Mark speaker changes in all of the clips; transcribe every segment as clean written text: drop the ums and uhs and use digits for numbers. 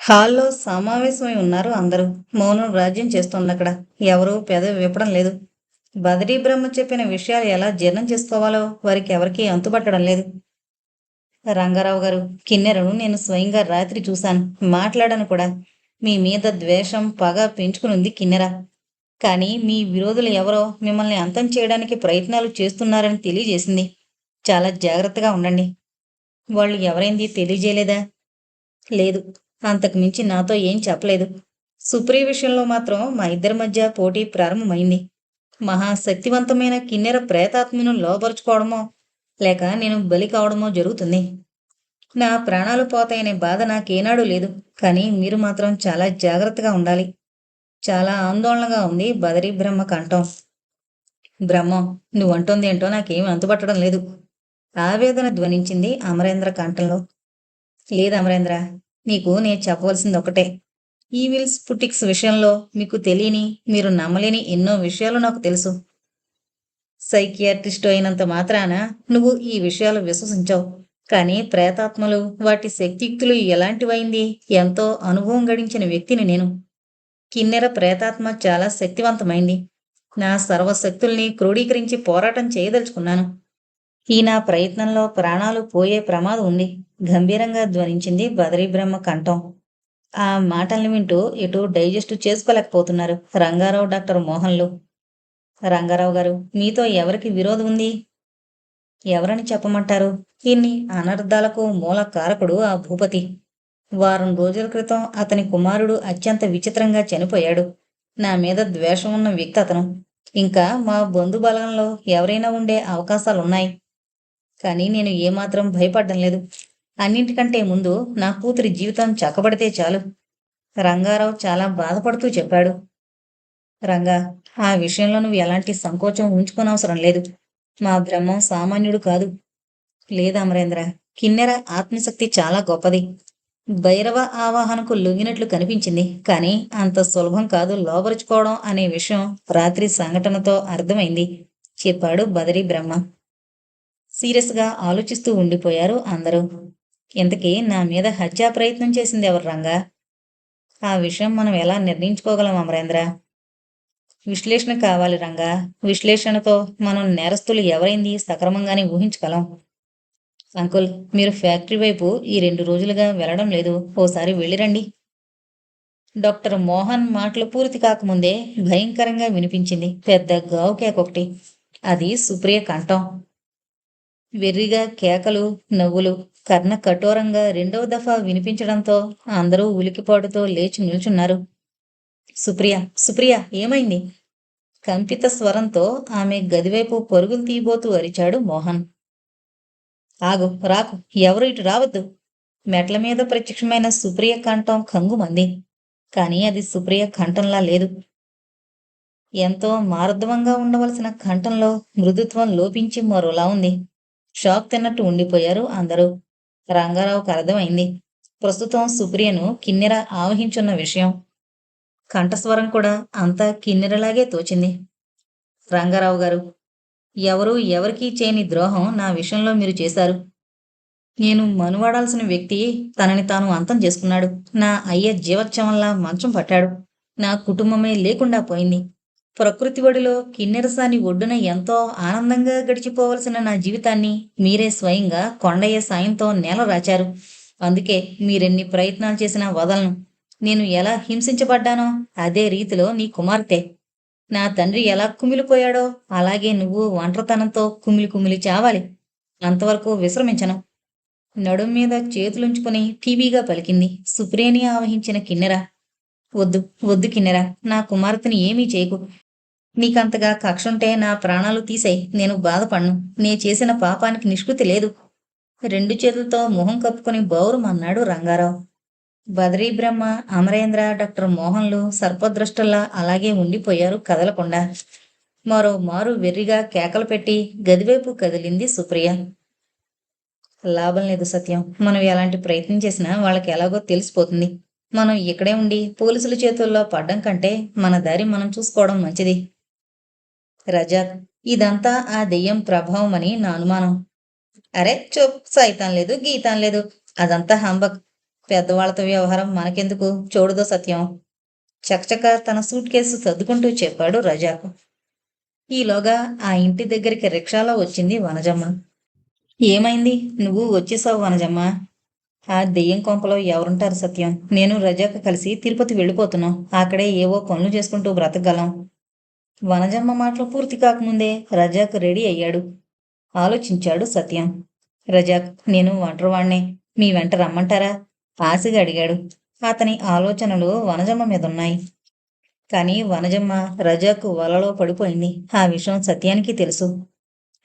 Speaker 1: హాల్లో సమావేశమై ఉన్నారు అందరూ. మౌనం రాజ్యం చేస్తోందక్కడ. ఎవరూ పెదవి విప్పడం లేదు. బదరీ బ్రహ్మ చెప్పిన విషయాలు ఎలా జీర్ణం చేసుకోవాలో వారికి ఎవరికీ అంతుబట్టడం లేదు. రంగారావు గారు, కిన్నెరను నేను స్వయంగా రాత్రి చూశాను. మాట్లాడాను కూడా. మీ మీద ద్వేషం, పగ పెంచుకునుంది కిన్నెర. కానీ మీ విరోధులు ఎవరో మిమ్మల్ని అంతం చేయడానికి ప్రయత్నాలు చేస్తున్నారని తెలియజేసింది. చాలా జాగ్రత్తగా ఉండండి. వాళ్ళు ఎవరైంది తెలియజేయలేదా? లేదు. అంతకు మించి నాతో ఏం చెప్పలేదు. సుప్రియ విషయంలో మాత్రం మా ఇద్దరి మధ్య పోటీ ప్రారంభమైంది. మహాశక్తివంతమైన కిన్నెర ప్రేతాత్మను లోబరుచుకోవడమో, లేక నేను బలి కావడమో జరుగుతుంది. నా ప్రాణాలు పోతాయనే బాధ నాకేనాడూ లేదు. కానీ మీరు మాత్రం చాలా జాగ్రత్తగా ఉండాలి. చాలా ఆందోళనగా ఉంది బదరీ బ్రహ్మ కంఠం. బ్రహ్మం, నువ్వంటోందేంటో నాకేమీ అంతుబట్టడం లేదు. ఆవేదన ధ్వనించింది అమరేంద్ర కంఠంలో. లేదు అమరేంద్ర, నీకు నేను చెప్పవలసింది ఒకటే. ఈవిల్స్ పుటిక్స్ విషయంలో మీకు తెలియని, మీరు నమ్మలేని ఎన్నో విషయాలు నాకు తెలుసు. సైకియాట్రిస్టు అయినంత మాత్రాన నువ్వు ఈ విషయాలు విశ్వసించావు. కానీ ప్రేతాత్మలు, వాటి శక్తియుక్తులు ఎలాంటివైంది, ఎంతో అనుభవం గడించిన వ్యక్తిని నేను. కిన్నెర ప్రేతాత్మ చాలా శక్తివంతమైంది. నా సర్వశక్తుల్ని క్రోడీకరించి పోరాటం చేయదలుచుకున్నాను. ఈ నా ప్రయత్నంలో ప్రాణాలు పోయే ప్రమాదం ఉంది. గంభీరంగా ధ్వనించింది బదరీబ్రహ్మ కంఠం. ఆ మాటల్ని వింటూ ఎటు డైజెస్ట్ చేసుకోలేకపోతున్నారు రంగారావు, డాక్టర్ మోహన్లు. రంగారావు గారు, మీతో ఎవరికి విరోధం ఉంది? ఎవరని చెప్పమంటారు? ఇన్ని అనర్థాలకు మూల కారకుడు ఆ భూపతి. వారం రోజుల క్రితం అతని కుమారుడు అత్యంత విచిత్రంగా చనిపోయాడు. నా మీద ద్వేషం ఉన్న వ్యక్తి అతను. ఇంకా మా బంధుబలంలో ఎవరైనా ఉండే అవకాశాలున్నాయి. కానీ నేను ఏమాత్రం భయపడ్డం లేదు. అన్నింటికంటే ముందు నా కూతురి జీవితం చక్కబడితే చాలు. రంగారావు చాలా బాధపడుతూ చెప్పాడు. రంగా, ఆ విషయంలో నువ్వు ఎలాంటి సంకోచం ఉంచుకోనవసరం లేదు. మా బ్రహ్మం సామాన్యుడు కాదు. లేదు అమరేంద్ర, కిన్నెర ఆత్మశక్తి చాలా గొప్పది. భైరవ ఆవాహనకు లొంగినట్లు కనిపించింది. కానీ అంత సులభం కాదు లోబరుచుకోవడం అనే విషయం రాత్రి సంఘటనతో అర్థమైంది, చెప్పాడు బదరీ బ్రహ్మ. సీరియస్గా ఆలోచిస్తూ ఉండిపోయారు అందరూ. ఇంతకీ నా మీద హత్యా ప్రయత్నం చేసింది ఎవరు రంగా? ఆ విషయం మనం ఎలా నిర్ణయించుకోగలం అమరేంద్ర? విశ్లేషణ కావాలి రంగా. విశ్లేషణతో మనం నేరస్తులు ఎవరైంది సక్రమంగానే ఊహించగలం. అంకుల్, మీరు ఫ్యాక్టరీ వైపు ఈ 2 రోజులుగా వెళ్ళడం లేదు. ఓసారి వెళ్ళిరండి. డాక్టర్ మోహన్ మాటలు పూర్తి కాకముందే భయంకరంగా వినిపించింది పెద్ద గావు కేకొకటి. అది సుప్రియ కంఠం. వెర్రిగా కేకలు, నవ్వులు కర్ణ కఠోరంగా 2వ దఫా వినిపించడంతో అందరూ ఉలికిపాటుతో లేచి నిల్చున్నారు. సుప్రియ, సుప్రియ, ఏమైంది? కంపిత స్వరంతో ఆమె గదివైపు పరుగులు తీయబోతూ అరిచాడు మోహన్. ఆగు, రాకు, ఎవరు ఇటు రావద్దు. మెట్ల మీద ప్రత్యక్షమైన సుప్రియ కంఠం కంగుమంది. కానీ అది సుప్రియ కంఠంలా లేదు. ఎంతో మార్దవంగా ఉండవలసిన కంఠంలో మృదుత్వం లోపించి మరోలా ఉంది. షాక్ తిన్నట్టు ఉండిపోయారు అందరూ. రంగారావుకు అర్థమైంది ప్రస్తుతం సుప్రియను కిన్నెర ఆవహించున్న విషయం. కంఠస్వరం కూడా అంతా కిన్నెరలాగే తోచింది. రంగారావు గారు, ఎవరూ ఎవరికీ చేయని ద్రోహం నా విషయంలో మీరు చేశారు. నేను మనువాడాల్సిన వ్యక్తి తనని తాను అంతం చేసుకున్నాడు. నా అయ్య జీవోత్సవంలా మంచం పట్టాడు. నా కుటుంబమే లేకుండా పోయింది. ప్రకృతి ఒడిలో కిన్నెరసాని ఒడ్డున ఎంతో ఆనందంగా గడిచిపోవలసిన నా జీవితాన్ని మీరే స్వయంగా కొండయ్య సాయంతో నేల రాచారు. అందుకే మీరెన్ని ప్రయత్నాలు చేసినా వదలను. నేను ఎలా హింసించబడ్డానో అదే రీతిలో నీ కుమార్తె. నా తండ్రి ఎలా కుమిలిపోయాడో అలాగే నువ్వు ఒంటరితనంతో కుమిలి కుమిలి చావాలి. అంతవరకు విశ్రమించను. నడుం మీద చేతులుంచుకుని ఠీవీగా పలికింది సుప్రియని ఆవహించిన కిన్నెర. వద్దు, వద్దు కిన్నెర, నా కుమార్తెని ఏమీ చేయకు. నీకంతగా కక్షుంటే నా ప్రాణాలు తీసేయ్, నేను బాధపడ్ను. నే చేసిన పాపానికి నిష్కృతి లేదు. 2 చేతులతో మొహం కప్పుకుని బౌరుమన్నాడు రంగారావు. బదరీ బ్రహ్మ, అమరేంద్ర, డాక్టర్ మోహన్లు సర్పద్రష్టల్లా అలాగే ఉండిపోయారు కదలకుండా. మరో మారు వెర్రిగా కేకలు పెట్టి గదివైపు కదిలింది సుప్రియ. లాభం లేదు సత్యం. మనం ఎలాంటి ప్రయత్నం చేసినా వాళ్ళకి ఎలాగో తెలిసిపోతుంది. మనం ఇక్కడే ఉండి పోలీసుల చేతుల్లో పడ్డం కంటే మన దారి మనం చూసుకోవడం మంచిది. రజాక్, ఇదంతా ఆ దెయ్యం ప్రభావం అని నా అనుమానం. అరే చూప్, సైతం లేదు గీతం లేదు. అదంతా హంబక్. పెద్దవాళ్లతో వ్యవహారం మనకెందుకు, చూడదో సత్యం. చకచక తన సూట్ కేసు సర్దుకుంటూ చెప్పాడు రజాక్. ఈలోగా ఆ ఇంటి దగ్గరికి రిక్షాలో వచ్చింది వనజమ్మ. ఏమైంది, నువ్వు వచ్చేసావు వనజమ్మ? ఆ దెయ్యం కొంపలో ఎవరుంటారు సత్యం? నేను రజాక్ కలిసి తిరుపతి వెళ్ళిపోతున్నాం. అక్కడే ఏవో పనులు చేసుకుంటూ బ్రతకగలం. వనజమ్మ మాటలు పూర్తి కాకముందే రజాక్ రెడీ అయ్యాడు. ఆలోచించాడు సత్యం. రజాక్, నేను ఒంటరివాణ్ణే, మీ వెంట రమ్మంటారా? ఆశగా అడిగాడు. అతని ఆలోచనలు వనజమ్మ మీదున్నాయి. కానీ వనజమ్మ రజాక్ వలలో పడిపోయింది. ఆ విషయం సత్యానికి తెలుసు.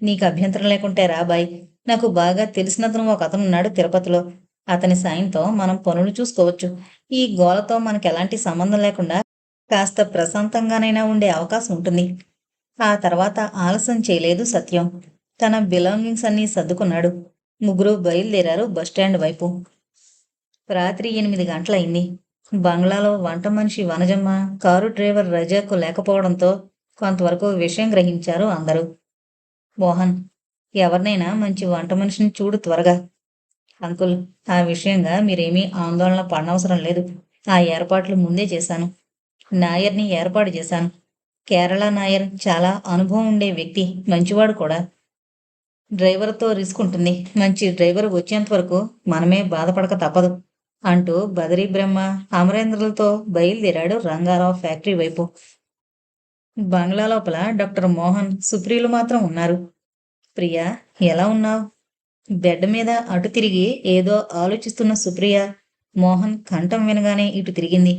Speaker 1: నీకు అభ్యంతరం లేకుంటే రాబాయ్. నాకు బాగా తెలిసినతను ఒక అతనున్నాడు తిరుపతిలో. అతని సాయంతో మనం పనులు చూసుకోవచ్చు. ఈ గోలతో మనకెలాంటి సంబంధం లేకుండా కాస్త ప్రశాంతంగానైనా ఉండే అవకాశం ఉంటుంది. ఆ తర్వాత ఆలస్యం చేయలేదు సత్యం. తన బిలాంగింగ్స్ అన్నీ సర్దుకున్నాడు. ముగ్గురు బయలుదేరారు బస్టాండ్ వైపు. రాత్రి 8 గంటలయింది. బంగ్లాలో వంట మనిషి వనజమ్మ, కారు డ్రైవర్ రజాకు లేకపోవడంతో కొంతవరకు విషయం గ్రహించారు అందరూ. మోహన్, ఎవరినైనా మంచి వంట మనిషిని చూడు త్వరగా. అంకుల్, ఆ విషయంగా మీరేమీ ఆందోళన పడనవసరం లేదు. ఆ ఏర్పాట్లు ముందే చేశాను. నాయర్ని ఏర్పాటు చేశాను. కేరళ నాయర్ చాలా అనుభవం ఉండే వ్యక్తి, మంచివాడు కూడా. డ్రైవర్తో రిస్క్ ఉంటుంది. మంచి డ్రైవర్ వచ్చేంత వరకు మనమే బాధపడక తప్పదు అంటూ బదరీ బ్రహ్మ, అమరేంద్రులతో బయలుదేరాడు రంగారావు ఫ్యాక్టరీ వైపు. బంగ్లా లోపల డాక్టర్ మోహన్, సుప్రియులు మాత్రం ఉన్నారు. ప్రియా, ఎలా ఉన్నావు? బెడ్ మీద అటు తిరిగి ఏదో ఆలోచిస్తున్న సుప్రియ మోహన్ కంఠం వినగానే ఇటు తిరిగింది.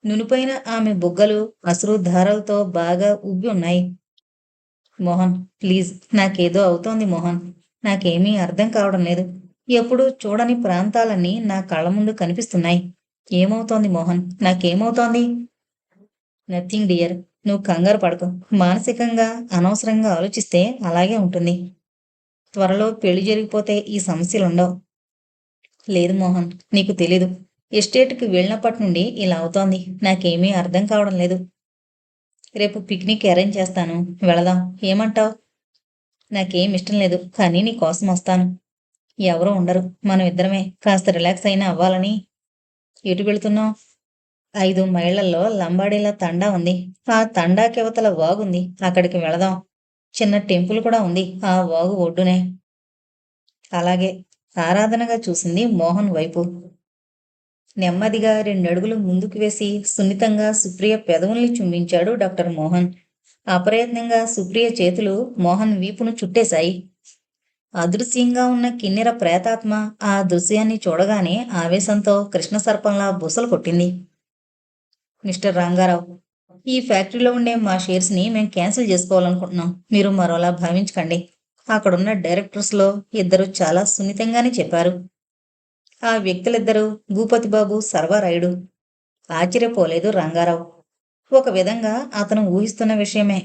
Speaker 1: నునుపైన ఆమె బుగ్గలు అశ్రు ధారలతో బాగా ఉబ్బి ఉన్నాయి. మోహన్, ప్లీజ్, నాకేదో అవుతోంది మోహన్. నాకేమీ అర్థం కావడం లేదు. ఎప్పుడూ చూడని ప్రాంతాలన్నీ నా కళ్ళ ముందు కనిపిస్తున్నాయి. ఏమవుతోంది మోహన్? నాకేమవుతోంది? నథింగ్ డియర్, నువ్వు కంగారు పడకు. మానసికంగా అనవసరంగా ఆలోచిస్తే అలాగే ఉంటుంది. త్వరలో పెళ్లి జరిగిపోతే ఈ సమస్యలుండవు. లేదు మోహన్, నీకు తెలీదు. ఎస్టేట్కి వెళ్ళినప్పటి నుండి ఇలా అవుతోంది. నాకేమీ అర్థం కావడం లేదు. రేపు పిక్నిక్ అరేంజ్ చేస్తాను, వెళదాం. ఏమంటావ్? నాకేం ఇష్టం లేదు, కానీ నీ కోసం వస్తాను. ఎవరూ ఉండరు, మనం ఇద్దరమే. కాస్త రిలాక్స్ అయినా అవ్వాలని. ఎటు వెళుతున్నాం? 5 మైళ్లలో లంబాడీల తండా ఉంది. ఆ తండాకివతల వాగుంది, అక్కడికి వెళదాం. చిన్న టెంపుల్ కూడా ఉంది ఆ వాగు ఒడ్డునే. అలాగే. ఆరాధనగా చూసింది మోహన్ వైపు. నెమ్మదిగా 2 అడుగులు ముందుకు వేసి సున్నితంగా సుప్రియ పెదవుల్ని చుంబించాడు డాక్టర్ మోహన్. అప్రయత్నంగా సుప్రియ చేతులు మోహన్ వీపును చుట్టేశాయి. అదృశ్యంగా ఉన్న కిన్నెర ప్రేతాత్మ ఆ దృశ్యాన్ని చూడగానే ఆవేశంతో కృష్ణసర్పంలా బుసలు కొట్టింది. మిస్టర్ రంగారావు, ఈ ఫ్యాక్టరీలో ఉండే మా షేర్స్ని మేం క్యాన్సిల్ చేసుకోవాలనుకుంటున్నాం. మీరు మరోలా భావించకండి. అక్కడున్న డైరెక్టర్స్లో 2 చాలా సున్నితంగానే చెప్పారు. ఆ వ్యక్తులిద్దరూ భూపతిబాబు, సర్వారాయుడు. ఆశ్చర్యపోలేదు రంగారావు. ఒక విధంగా అతను ఊహిస్తున్న విషయమే.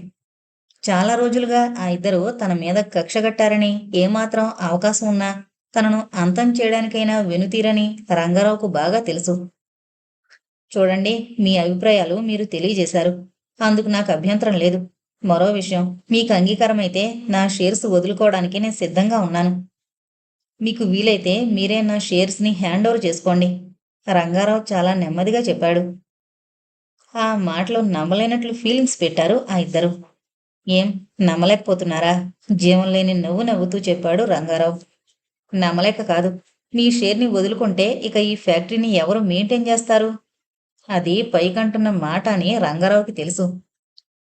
Speaker 1: చాలా రోజులుగా ఆ ఇద్దరు తన మీద కక్షగట్టారని, ఏమాత్రం అవకాశం ఉన్నా తనను అంతం చేయడానికైనా వెనుతీరని రంగారావుకు బాగా తెలుసు. చూడండి, మీ అభిప్రాయాలు మీరు తెలియజేశారు. అందుకు నాకు అభ్యంతరం లేదు. మరో విషయం, మీకు అంగీకారమైతే నా షేర్స్ వదులుకోవడానికి నేను సిద్ధంగా ఉన్నాను. మీకు వీలైతే మీరే నా షేర్స్ని హ్యాండ్ ఓవర్ చేసుకోండి. రంగారావు చాలా నెమ్మదిగా చెప్పాడు. ఆ మాటలు నమ్మలేనట్లు ఫీలింగ్స్ పెట్టారు ఆ ఇద్దరు. ఏం, నమ్మలేకపోతున్నారా? జీవం లేని నవ్వు నవ్వుతూ చెప్పాడు రంగారావు. నమ్మలేక కాదు. నీ షేర్ని వదులుకుంటే ఇక ఈ ఫ్యాక్టరీని ఎవరు మెయింటైన్ చేస్తారు? అది పైకంటున్న మాట అని రంగారావుకి తెలుసు.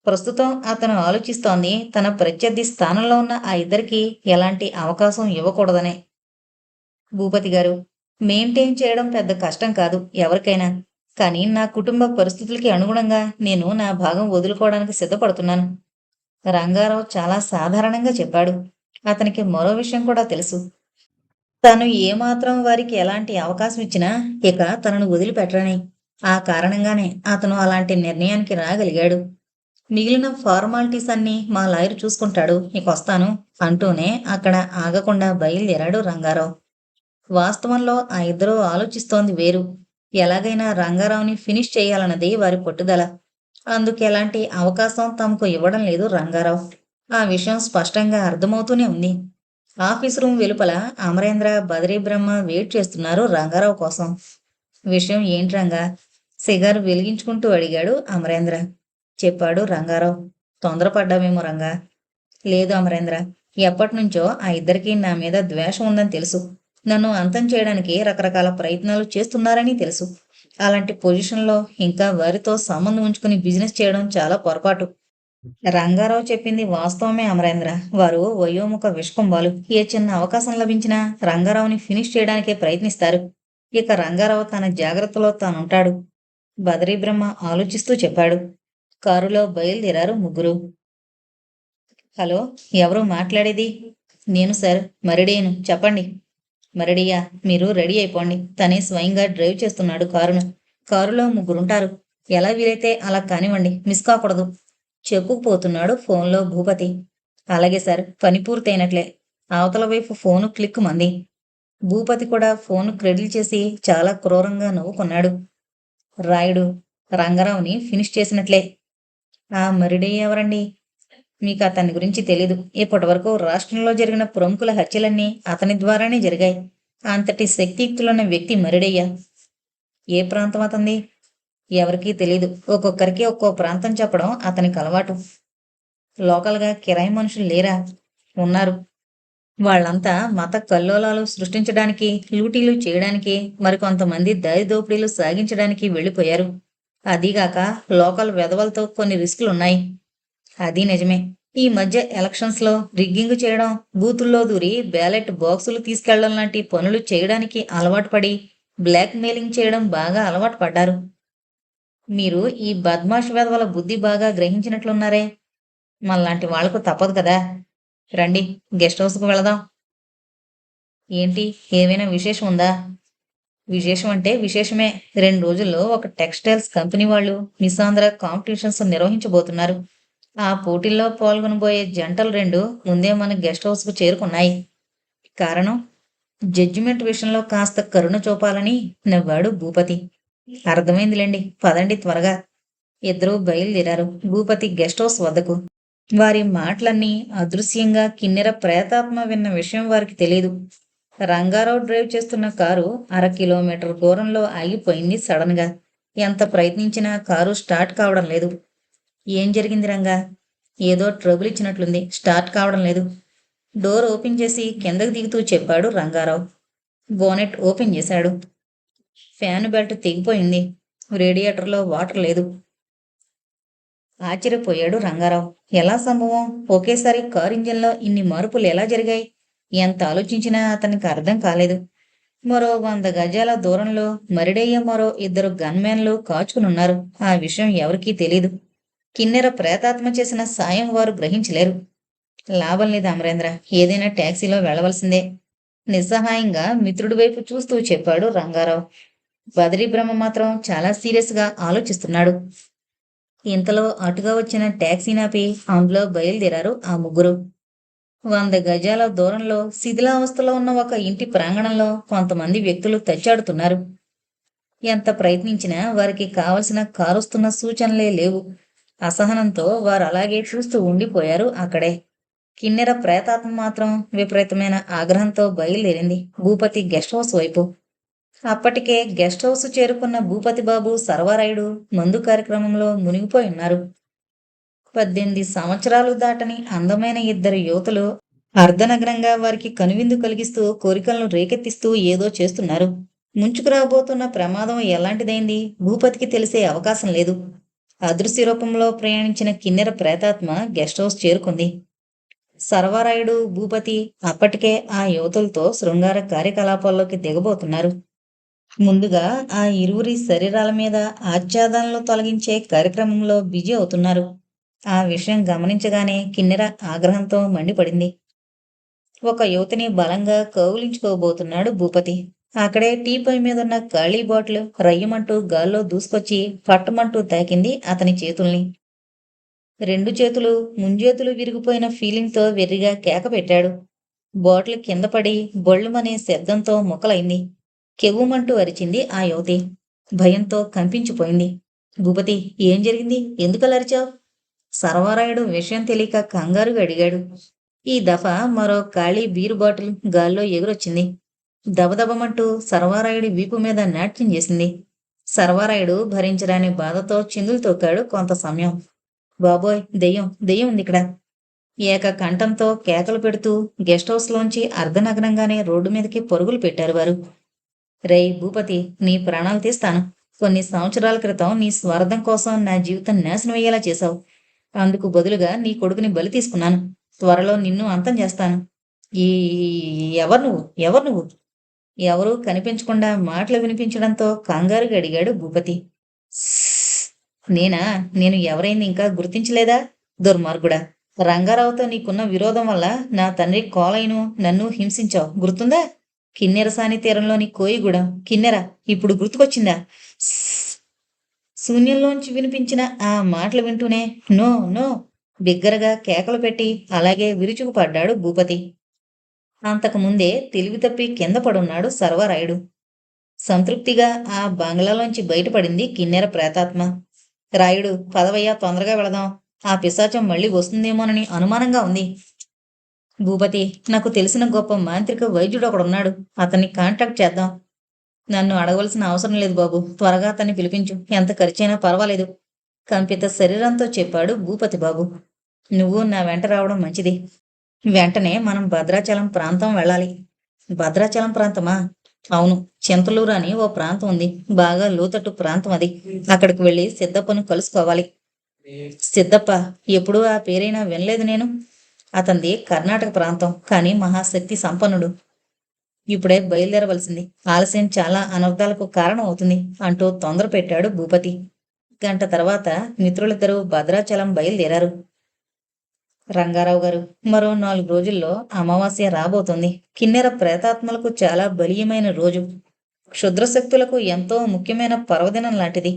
Speaker 1: ప్రస్తుతం అతను ఆలోచిస్తోంది తన ప్రత్యర్థి స్థానంలో ఉన్న ఆ ఇద్దరికి ఎలాంటి అవకాశం ఇవ్వకూడదనే. భూపతి గారు, మెయింటైన్ చేయడం పెద్ద కష్టం కాదు ఎవరికైనా. కానీ నా కుటుంబ పరిస్థితులకి అనుగుణంగా నేను నా భాగం వదులుకోవడానికి సిద్ధపడుతున్నాను. రంగారావు చాలా సాధారణంగా చెప్పాడు. అతనికి మరో విషయం కూడా తెలుసు. తను ఏమాత్రం వారికి ఎలాంటి అవకాశం ఇచ్చినా ఇక తనను వదిలిపెట్టరని. ఆ కారణంగానే అతను అలాంటి నిర్ణయానికి రాగలిగాడు. మిగిలిన ఫార్మాలిటీస్ అన్నీ మా లాయర్ చూసుకుంటాడు, ఇకొస్తాను అంటూనే అక్కడ ఆగకుండా బయలుదేరాడు రంగారావు. వాస్తవంలో ఆ ఇద్దరూ ఆలోచిస్తోంది వేరు. ఎలాగైనా రంగారావుని ఫినిష్ చేయాలన్నది వారి పట్టుదల. అందుకు ఎలాంటి అవకాశం తమకు ఇవ్వడం లేదు రంగారావు. ఆ విషయం స్పష్టంగా అర్థమవుతూనే ఉంది. ఆఫీస్ రూమ్ వెలుపల అమరేంద్ర, బదరీబ్రహ్మ వెయిట్ చేస్తున్నారు రంగారావు కోసం. విషయం ఏంటి రంగా? సిగారు వెలిగించుకుంటూ అడిగాడు అమరేంద్ర. చెప్పాడు రంగారావు. తొందరపడ్డావేమో రంగా. లేదు అమరేంద్ర. ఎప్పటినుంచో ఆ ఇద్దరికీ నా మీద ద్వేషం ఉందని తెలుసు. నన్ను అంతం చేయడానికి రకరకాల ప్రయత్నాలు చేస్తున్నారని తెలుసు. అలాంటి పొజిషన్లో ఇంకా వారితో సంబంధం ఉంచుకుని బిజినెస్ చేయడం చాలా పొరపాటు. రంగారావు చెప్పింది వాస్తవమే అమరేంద్ర. వారు వయోముఖ విషకుంభాలు. ఏ చిన్న అవకాశం లభించినా రంగారావుని ఫినిష్ చేయడానికే ప్రయత్నిస్తారు. ఇక రంగారావు తన జాగ్రత్తలో తానుంటాడు. బదరీబ్రహ్మ ఆలోచిస్తూ చెప్పాడు. కారులో బయలుదేరారు ముగ్గురు. హలో, ఎవరు మాట్లాడేది? నేను సార్, మరిడేను. చెప్పండి. మరిడియా, మీరు రెడీ అయిపోండి. తనే స్వయంగా డ్రైవ్ చేస్తున్నాడు కారును. కారులో ముగ్గురుంటారు. ఎలా వీలైతే అలా కానివ్వండి, మిస్ కాకూడదు. చెప్పుకుపోతున్నాడు ఫోన్లో భూపతి. అలాగే సార్, పని పూర్తయినట్లే. అవతల వైపు ఫోను క్లిక్ మంది. భూపతి కూడా ఫోను క్రెడిల్ చేసి చాలా క్రూరంగా నవ్వుకున్నాడు. రాయుడు, రంగారావుని ఫినిష్ చేసినట్లే. ఆ మరిడయ్య ఎవరండి? మీకు అతని గురించి తెలీదు. ఇప్పటి వరకు రాష్ట్రంలో జరిగిన ప్రముఖుల హత్యలన్నీ అతని ద్వారానే జరిగాయి. అంతటి శక్తియుక్తులున్న వ్యక్తి మరిడయ్య. ఏ ప్రాంతం అతంది? ఎవరికీ తెలీదు. ఒక్కొక్కరికి ఒక్కో ప్రాంతం చెప్పడం అతనికి అలవాటు. లోకల్గా కిరాయి మనుషులు లేరా? ఉన్నారు. వాళ్ళంతా మత కల్లోలాలు సృష్టించడానికి, లూటీలు చేయడానికి, మరికొంతమంది దారి దోపిడీలు సాగించడానికి వెళ్ళిపోయారు. అదీగాక లోకల్ వెధవలతో కొన్ని రిస్కులున్నాయి. అది నిజమే. ఈ మధ్య ఎలక్షన్స్లో రిగ్గింగ్ చేయడం, బూతుల్లో దూరి బ్యాలెట్ బాక్సులు తీసుకెళ్లడం లాంటి పనులు చేయడానికి అలవాటు పడి బ్లాక్ మెయిలింగ్ చేయడం బాగా అలవాటు పడ్డారు. మీరు ఈ బద్మాష్ వెధవల బుద్ధి బాగా గ్రహించినట్లున్నారే. మనలాంటి వాళ్లకు తప్పదు కదా. రండి, గెస్ట్ హౌస్కు వెళదాం. ఏంటి, ఏమైనా విశేషం ఉందా? విశేషం అంటే విశేషమే. 2 రోజుల్లో ఒక టెక్స్టైల్స్ కంపెనీ వాళ్ళు మిస్ ఆంధ్ర కాంపిటీషన్స్ నిర్వహించబోతున్నారు. ఆ పోటీల్లో పాల్గొనబోయే జంటలు 2 ముందే మన గెస్ట్ హౌస్కు చేరుకున్నాయి. కారణం, జడ్జిమెంట్ విషయంలో కాస్త కరుణ చూపాలని నవ్వాడు భూపతి. అర్థమైందిలేండి, పదండి త్వరగా. ఇద్దరూ బయలుదేరారు భూపతి గెస్ట్ హౌస్ వద్దకు. వారి మాటలన్నీ అదృశ్యంగా కిన్నెర ప్రేతాత్మ విన్న విషయం వారికి తెలీదు. రంగారావు డ్రైవ్ చేస్తున్న కారు 1/2 కిలోమీటర్ దూరంలో ఆగిపోయింది సడన్ గా. ఎంత ప్రయత్నించినా కారు స్టార్ట్ కావడం లేదు. ఏం జరిగింది రంగా? ఏదో ట్రబుల్ ఇచ్చినట్లుంది, స్టార్ట్ కావడం లేదు. డోర్ ఓపెన్ చేసి కిందకు దిగుతూ చెప్పాడు రంగారావు. బోనెట్ ఓపెన్ చేశాడు. ఫ్యాన్ బెల్ట్ తెగిపోయింది. రేడియేటర్లో వాటర్ లేదు. ఆశ్చర్యపోయాడు రంగారావు. ఎలా సంభవం? ఒకేసారి కారు ఇంజిన్లో ఇన్ని మార్పులు ఎలా జరిగాయి? ఎంత ఆలోచించినా అతనికి అర్థం కాలేదు. మరో 100 గజాల దూరంలో మరిడయ్య మరో 2 గన్మెన్లు కాచుకునున్నారు. ఆ విషయం ఎవరికీ తెలీదు. కిన్నెర ప్రేతాత్మ చేసిన సాయం వారు గ్రహించలేరు. లాభం లేదు అమరేంద్ర, ఏదైనా ట్యాక్సీలో వెళ్లవలసిందే. నిస్సహాయంగా మిత్రుడి వైపు చూస్తూ చెప్పాడు రంగారావు. బదరీబ్రహ్మ మాత్రం చాలా సీరియస్గా ఆలోచిస్తున్నాడు. ఇంతలో అటుగా వచ్చిన ట్యాక్సీనాపి అందులో బయలుదేరారు ఆ ముగ్గురు. 100 గజాల దూరంలో శిథిలావస్థలో ఉన్న ఒక ఇంటి ప్రాంగణంలో కొంతమంది వ్యక్తులు తచ్చాడుతున్నారు. ఎంత ప్రయత్నించినా వారికి కావలసిన కారొస్తున్న సూచనలే లేవు. అసహనంతో వారు అలాగే చూస్తూ ఉండిపోయారు అక్కడే. కిన్నెర ప్రేతాత్మ మాత్రం విపరీతమైన ఆగ్రహంతో బయలుదేరింది భూపతి గెస్ట్ హౌస్ వైపు. అప్పటికే గెస్ట్ హౌస్ చేరుకున్న భూపతి బాబు, సర్వారాయుడు మందు కార్యక్రమంలో మునిగిపోయి ఉన్నారు. 18 సంవత్సరాలు దాటని అందమైన 2 యువతులు అర్ధనగ్నంగా వారికి కనువిందు కలిగిస్తూ కోరికలను రేకెత్తిస్తూ ఏదో చేస్తున్నారు. ముంచుకురాబోతున్న ప్రమాదం ఎలాంటిదైంది భూపతికి తెలిసే అవకాశం లేదు. అదృశ్య రూపంలో ప్రయాణించిన కిన్నెర ప్రేతాత్మ గెస్ట్ హౌస్ చేరుకుంది. సర్వారాయుడు, భూపతి అప్పటికే ఆ యువతులతో శృంగార కార్యకలాపాల్లోకి దిగబోతున్నారు. ముందుగా ఆ ఇరువురి శరీరాల మీద ఆచ్ఛాదనలు తొలగించే కార్యక్రమంలో బిజీ అవుతున్నారు. ఆ విషయం గమనించగానే కిన్నెర ఆగ్రహంతో మండిపడింది. ఒక యువతిని బలంగా కౌగిలించుకోబోతున్నాడు భూపతి. అక్కడే టీపై మీదున్న ఖాళీ బాటిల్ రయ్యమంటూ గాల్లో దూసుకొచ్చి పట్టమంటూ తాకింది అతని చేతుల్ని. 2 చేతులు ముంజేతులు విరిగిపోయిన ఫీలింగ్తో వెర్రిగా కేక పెట్టాడు. బాటిల్ కింద పడి బొళ్ళుమనే శబ్దంతో ముక్కలైంది. కెవ్వుమంటూ అరిచింది ఆ యువతి. భయంతో కంపించిపోయింది. భూపతి, ఏం జరిగింది? ఎందుకలా అరిచావు? సర్వారాయుడు విషయం తెలియక కంగారుగా అడిగాడు. ఈ దఫా మరో ఖాళీ బీరు బాటిల్ గాల్లో ఎగురొచ్చింది. దబదబమంటూ సర్వారాయుడి వీపు మీద నాట్యం చేసింది. సర్వారాయుడు భరించరాని బాధతో చిందులు తొక్కాడు కొంత సమయం. బాబోయ్! దెయ్యం దెయ్యం ఉందిక్కడ. ఏకకంఠంతో కేకలు పెడుతూ గెస్ట్ హౌస్‌లోంచి అర్ధనగ్నంగానే రోడ్డు మీదకి పరుగులు పెట్టారు వారు. రేయ్ భూపతి! నీ ప్రాణాలు తీస్తాను. కొన్ని సంవత్సరాల క్రితం నీ స్వార్థం కోసం నా జీవితం నాశనమయ్యేలా చేశావు. అందుకు బదులుగా నీ కొడుకుని బలి తీసుకున్నాను. త్వరలో నిన్ను అంతం చేస్తాను. ఈ ఎవరు నువ్వు? ఎవరు నువ్వు? ఎవరూ కనిపించకుండా మాటలు వినిపించడంతో కంగారుగా అడిగాడు భూపతి. "స్స్! నేనా? నేను ఎవరైంది ఇంకా గుర్తించలేదా? దుర్మార్గుడా! రంగారావుతో నీకున్న విరోధం వల్ల నా తండ్రి కోలయ్యను నన్ను హింసించావు. గుర్తుందా? కిన్నెరసాని తీరంలోని కోయిగూడెం కిన్నెర ఇప్పుడు గుర్తుకొచ్చిందా? స్స్! శూన్యంలోంచి వినిపించిన ఆ మాటలు వింటూనే నో నో బిగ్గరగా కేకలు పెట్టి అలాగే విరుచుకుపడ్డాడు భూపతి. అంతకుముందే తెలివి తప్పి కింద పడున్నాడు సర్వరాయుడు. సంతృప్తిగా ఆ బంగ్లాలోంచి బయటపడింది కిన్నెర ప్రేతాత్మ. రాయుడు పదవయ్యా, తొందరగా వెళదాం. ఆ పిశాచం మళ్ళీ వస్తుందేమోనని అనుమానంగా ఉంది. భూపతి, నాకు తెలిసిన గొప్ప మాంత్రిక వైద్యుడు ఒకడున్నాడు. అతన్ని కాంటాక్ట్ చేద్దాం. నన్ను అడగవలసిన అవసరం లేదు బాబు. త్వరగా అతన్ని పిలిపించు. ఎంత ఖర్చైనా పర్వాలేదు. కంపిత శరీరంతో చెప్పాడు భూపతి బాబు. నువ్వు నా వెంట రావడం మంచిది. వెంటనే మనం భద్రాచలం ప్రాంతం వెళ్ళాలి. భద్రాచలం ప్రాంతమా? అవును. చింతలూరు అని ఓ ప్రాంతం ఉంది. బాగా లోతట్టు ప్రాంతం అది. అక్కడికి వెళ్ళి సిద్ధప్పను కలుసుకోవాలి. సిద్ధప్ప? ఎప్పుడూ ఆ పేరైనా వినలేదు నేను. అతనిది కర్ణాటక ప్రాంతం. కానీ మహాశక్తి సంపన్నుడు. ఇప్పుడే బయలుదేరవలసింది. ఆలస్యం చాలా అనర్థాలకు కారణం అవుతుంది అంటూ తొందర పెట్టాడు భూపతి. గంట తర్వాత మిత్రులిద్దరూ భద్రాచలం బయలుదేరారు. రంగారావు గారు, మరో 4 రోజుల్లో అమావాస్య రాబోతోంది. కిన్నెర ప్రేతాత్మలకు చాలా బలీయమైన రోజు. క్షుద్రశక్తులకు ఎంతో ముఖ్యమైన పర్వదినం లాంటిది.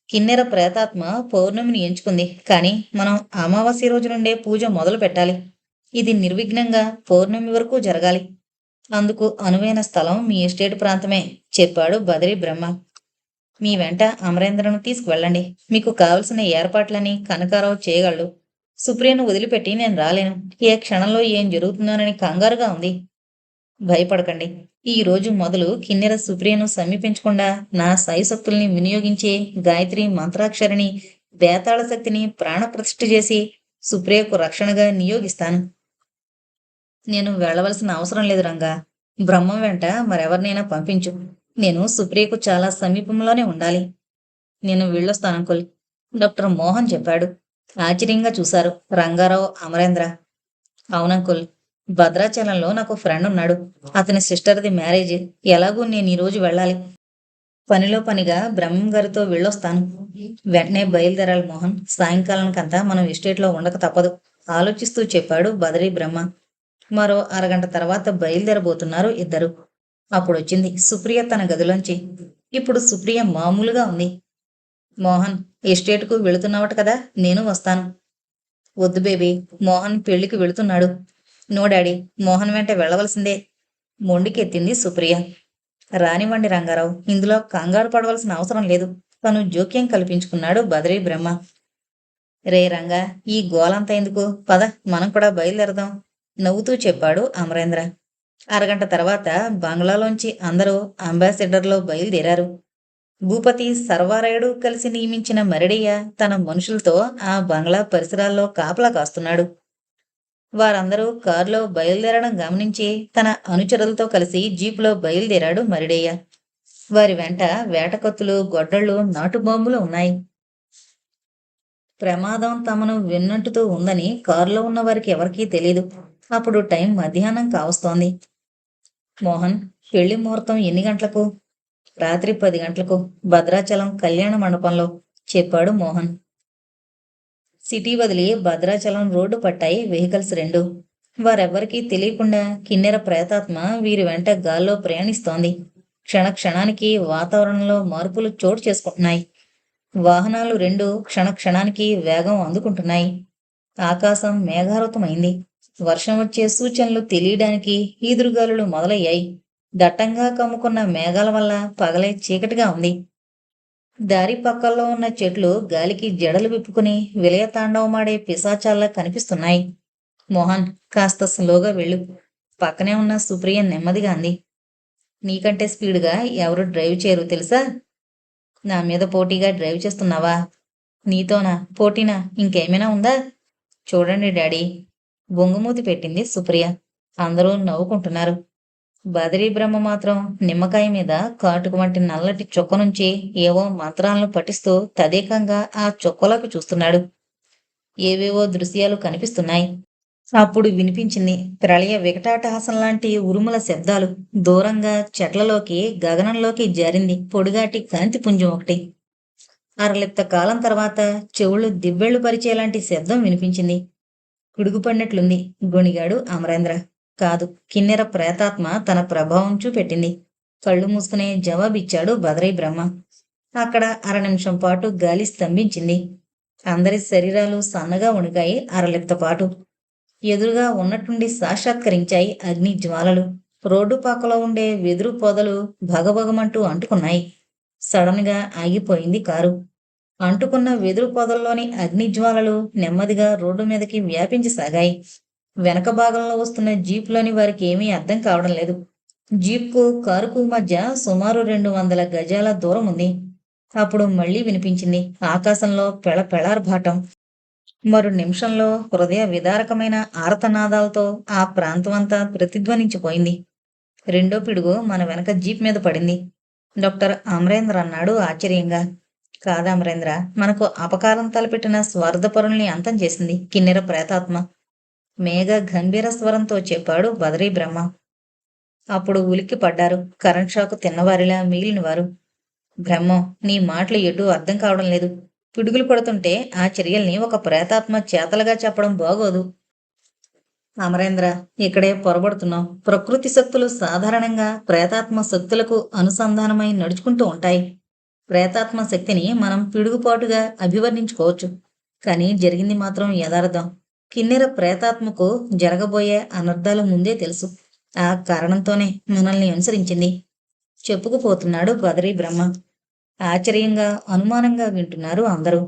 Speaker 1: కిన్నెర ప్రేతాత్మ పౌర్ణమిని ఎంచుకుంది. కానీ మనం అమావాస్య రోజు నుండే పూజ మొదలు పెట్టాలి. ఇది నిర్విఘ్నంగా పౌర్ణమి వరకు జరగాలి. అందుకు అనువైన స్థలం మీ ఎస్టేట్ ప్రాంతమే, చెప్పాడు బదరీ బ్రహ్మ. మీ వెంట అమరేంద్రను తీసుకువెళ్ళండి. మీకు కావలసిన ఏర్పాట్లని కనకారావు చేయగలడు. సుప్రియను వదిలిపెట్టి నేను రాలేను. ఏ క్షణంలో ఏం జరుగుతుందోనని కంగారుగా ఉంది. భయపడకండి. ఈ రోజు మొదలు కిన్నెర సుప్రియను సమీపించకుండా నా సాయశక్తుల్ని వినియోగించే గాయత్రి మంత్రాక్షరిని, బేతాళ శక్తిని ప్రాణప్రతిష్ఠ చేసి సుప్రియకు రక్షణగా నియోగిస్తాను. నేను వెళ్ళవలసిన అవసరం లేదు రంగా. బ్రహ్మం వెంట మరెవరినైనా పంపించు. నేను సుప్రియకు చాలా సమీపంలోనే ఉండాలి. నేను వెళ్ళొస్తాను అంకుల్, డాక్టర్ మోహన్ చెప్పాడు. ఆశ్చర్యంగా చూశారు రంగారావు, అమరేంద్ర. అవునంకుల్, భద్రాచలంలో నాకు ఫ్రెండ్ ఉన్నాడు. అతని సిస్టర్ది మ్యారేజ్. ఎలాగూ నేను ఈరోజు వెళ్ళాలి. పనిలో పనిగా బ్రహ్మం గారితో వెళ్ళొస్తాను. వెంటనే బయలుదేరాలి మోహన్. సాయంకాలానికంతా మనం ఎస్టేట్లో ఉండక తప్పదు, ఆలోచిస్తూ చెప్పాడు బదరీ బ్రహ్మ. మరో అరగంట తర్వాత బయలుదేరబోతున్నారు ఇద్దరు. అప్పుడొచ్చింది సుప్రియ తన గదిలోంచి. ఇప్పుడు సుప్రియ మామూలుగా ఉంది. మోహన్, ఎస్టేట్కు వెళుతున్నావట కదా, నేను వస్తాను. వద్దు బేబీ, మోహన్ పెళ్లికి వెళుతున్నాడు. నో డాడీ, మోహన్ వెంట వెళ్ళవలసిందే, మొండికెత్తింది సుప్రియ. రానివ్వండి రంగారావు, ఇందులో కంగారు పడవలసిన అవసరం లేదు, తను జోక్యం కల్పించుకున్నాడు బదరీ బ్రహ్మ. రే రంగా, ఈ గోలంతా ఎందుకు? పద, మనం కూడా బయలుదేరదాం, నవ్వుతూ చెప్పాడు అమరేంద్ర. అరగంట తర్వాత బంగ్లాలోంచి అందరూ అంబాసిడర్లో బయలుదేరారు. భూపతి, సర్వారాయుడు కలిసి నియమించిన మరిడయ్య తన మనుషులతో ఆ బంగ్లా పరిసరాల్లో కాపలా కాస్తున్నాడు. వారందరూ కారులో బయలుదేరడం గమనించి తన అనుచరులతో కలిసి జీపులో బయలుదేరాడు మరిడయ్య. వారి వెంట వేటకత్తులు, గొడ్డళ్ళు, నాటుబాంబులు ఉన్నాయి. ప్రమాదం తమను వెన్నంటుతూ ఉందని కారులో ఉన్న వారికి ఎవరికీ తెలీదు. అప్పుడు టైం మధ్యాహ్నం కావస్తోంది. మోహన్, పెళ్లి ముహూర్తం ఎన్ని గంటలకు? రాత్రి 10 గంటలకు, భద్రాచలం కళ్యాణ మండపంలో, చెప్పాడు మోహన్. సిటీ వదిలి భద్రాచలం రోడ్డు పట్టాయి వెహికల్స్ 2. వారెవ్వరికీ తెలియకుండా కిన్నెర ప్రేతాత్మ వీరి వెంట గాల్లో ప్రయాణిస్తోంది. క్షణానికి వాతావరణంలో మార్పులు చోటు చేసుకుంటున్నాయి. వాహనాలు 2 క్షణానికి వేగం అందుకుంటున్నాయి. ఆకాశం మేఘావృతమైంది. వర్షం వచ్చే సూచనలు తెలియడానికి ఈదురుగాలులు మొదలయ్యాయి. దట్టంగా కమ్ముకున్న మేఘాల వల్ల పగలే చీకటిగా ఉంది. దారి పక్కల్లో ఉన్న చెట్లు గాలికి జడలు విప్పుకుని విలయతాండవమాడే పిశాచాల్లా కనిపిస్తున్నాయి. మోహన్, కాస్త స్లోగా వెళ్ళు. పక్కనే ఉన్న సుప్రియ నెమ్మదిగా అంది. నీకంటే స్పీడ్గా ఎవరు డ్రైవ్ చేయరు తెలుసా? నా మీద పోటీగా డ్రైవ్ చేస్తున్నావా? నీతోనా పోటీనా? ఇంకేమైనా ఉందా? చూడండి డాడీ, బొంగుమూతి పెట్టింది సుప్రియ. అందరూ నవ్వుకుంటున్నారు. బదరీ బ్రహ్మ మాత్రం నిమ్మకాయ మీద కాటుకు వంటి నల్లటి చుక్క నుంచి ఏవో మంత్రాలను పఠిస్తూ తదేకంగా ఆ చుక్కలోకి చూస్తున్నాడు. ఏవేవో దృశ్యాలు కనిపిస్తున్నాయి. అప్పుడు వినిపించింది ప్రళయ వికటాటహాసం లాంటి ఉరుముల శబ్దాలు. దూరంగా చెట్లలోకి గగనంలోకి జారింది పొడిగాటి కాంతి పుంజం ఒకటి. అరలిప్త కాలం తర్వాత చెవుళ్ళు దివ్వెళ్ళు పరిచేలాంటి శబ్దం వినిపించింది. పిడుగుపడినట్లుంది. గొణిగాడు అమరేంద్ర. కాదు, కిన్నెర ప్రేతాత్మ తన ప్రభావం చూపెట్టింది. కళ్ళు మూసుకునే జవాబిచ్చాడు బదరీ బ్రహ్మ. అక్కడ అర నిమిషం పాటు గాలి స్తంభించింది. అందరి శరీరాలు సన్నగా వణికాయి. అరలిప్త పాటు ఎదురుగా ఉన్నట్టుండి సాక్షాత్కరించాయి అగ్ని జ్వాలలు. రోడ్డు పక్కలో ఉండే వెదురు పొదలు భగభగమంటూ అంటుకున్నాయి. సడన్ గా ఆగిపోయింది కారు. అంటుకున్న వెదురు పొదల్లోని అగ్నిజ్వాలలు నెమ్మదిగా రోడ్డు మీదకి వ్యాపించసాగాయి. వెనక భాగంలో వస్తున్న జీపులోని వారికి ఏమీ అర్థం కావడం లేదు. జీప్కు కారుకు మధ్య సుమారు 200 గజాల దూరం ఉంది. అప్పుడు మళ్లీ వినిపించింది ఆకాశంలో పెళపెళార్భాటం. మరో నిమిషంలో హృదయ విదారకమైన ఆర్తనాదాలతో ఆ ప్రాంతమంతా ప్రతిధ్వనించిపోయింది. రెండో పిడుగు మన వెనక జీప్ మీద పడింది. డాక్టర్ అమరేంద్ర అన్నాడు ఆశ్చర్యంగా. కాదమరేంద్ర, మనకు అపకారం తలపెట్టిన స్వార్థపరుల్ని అంతం చేసింది కిన్నెర ప్రేతాత్మ. మేఘ గంభీర స్వరంతో చెప్పాడు బదరీ బ్రహ్మ. అప్పుడు ఉలిక్కి పడ్డారు కరెంట్ షాకు తిన్నవారిలా మిగిలిన వారు. బ్రహ్మం, నీ మాటలు ఎటూ అర్థం కావడం లేదు. పిడుగులు పడుతుంటే ఆ చర్యల్ని ఒక ప్రేతాత్మ చేతలుగా చెప్పడం బాగోదు. అమరేంద్ర, ఇక్కడే పొరబడుతున్నాం. ప్రకృతి శక్తులు సాధారణంగా ప్రేతాత్మ శక్తులకు అనుసంధానమై నడుచుకుంటూ ఉంటాయి. ప్రేతాత్మ శక్తిని మనం పిడుగుపాటుగా అభివర్ణించుకోవచ్చు. కానీ జరిగింది మాత్రం యథార్థం. కిన్నెర ప్రేతాత్మకు జరగబోయే అనర్థాలు ముందే తెలుసు. ఆ కారణంతోనే మనల్ని అనుసరించింది. చెప్పుకుపోతున్నాడు బదరీ బ్రహ్మ. ఆశ్చర్యంగా అనుమానంగా వింటున్నారు అందరూ.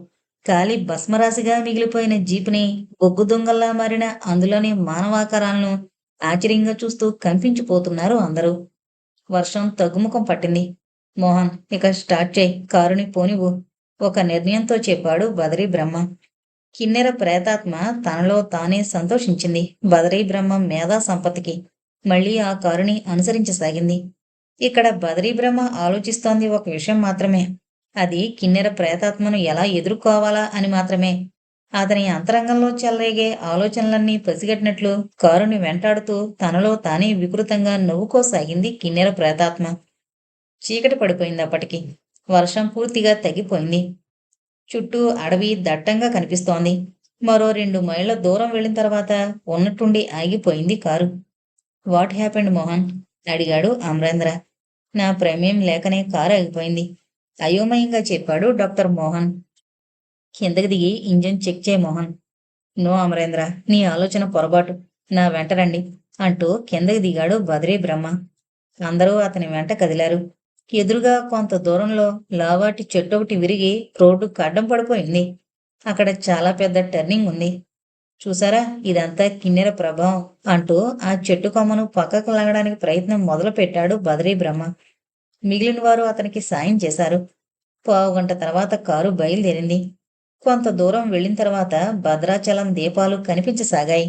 Speaker 1: కాలి భస్మరాశిగా మిగిలిపోయిన జీపుని, బొగ్గు దొంగల్లా మారిన అందులోని మానవాకారాలను ఆశ్చర్యంగా చూస్తూ కంపించిపోతున్నారు అందరూ. వర్షం తగ్గుముఖం పట్టింది. మోహన్, ఇక స్టార్ట్ చేయి, కారుని పోనివ్వు, ఒక నిర్ణయంతో చెప్పాడు బదరీ బ్రహ్మ. కిన్నెర ప్రేతాత్మ తనలో తానే సంతోషించింది బదరీ బ్రహ్మ మేధా సంపత్తికి. మళ్లీ ఆ కారుని అనుసరించసాగింది. ఇక్కడ బదరీ బ్రహ్మ ఆలోచిస్తోంది ఒక విషయం మాత్రమే. అది కిన్నెర ప్రేతాత్మను ఎలా ఎదుర్కోవాలా అని మాత్రమే. అతని అంతరంగంలో చెలరేగే ఆలోచనలన్నీ పసిగట్టినట్లు కారుని వెంటాడుతూ తనలో తానే వికృతంగా నవ్వుకోసాగింది కిన్నెర ప్రేతాత్మ. చీకటి పడిపోయింది అప్పటికి. వర్షం పూర్తిగా తగ్గిపోయింది. చుట్టూ అడవి దట్టంగా కనిపిస్తోంది. మరో 2 మైళ్ళ దూరం వెళ్ళిన తర్వాత ఉన్నట్టుండి ఆగిపోయింది కారు. What happened Mohan? అడిగాడు అమరేంద్ర. నా ప్రమేయం లేకనే కారు ఆగిపోయింది, అయోమయంగా చెప్పాడు డాక్టర్ మోహన్. కిందకి దిగి ఇంజిన్ చెక్ చేయి మోహన్. నో అమరేంద్ర, నీ ఆలోచన పొరపాటు. నా వెంట రండి అంటూ కిందకి దిగాడు బదరీ బ్రహ్మ. అందరూ అతని వెంట కదిలారు. ఎదురుగా కొంత దూరంలో లావాటి చెట్టు ఒకటి విరిగి రోడ్డుకు అడ్డం పడిపోయింది. అక్కడ చాలా పెద్ద టర్నింగ్ ఉంది. చూసారా, ఇదంతా కిన్నెర ప్రభావం అంటూ ఆ చెట్టు కొమ్మను పక్కకు లాగడానికి ప్రయత్నం మొదలు పెట్టాడు బదరీ బ్రహ్మ. మిగిలిన వారు అతనికి సాయం చేశారు. పావుగంట తర్వాత కారు బయలుదేరింది. కొంత దూరం వెళ్ళిన తర్వాత భద్రాచలం దీపాలు కనిపించసాగాయి.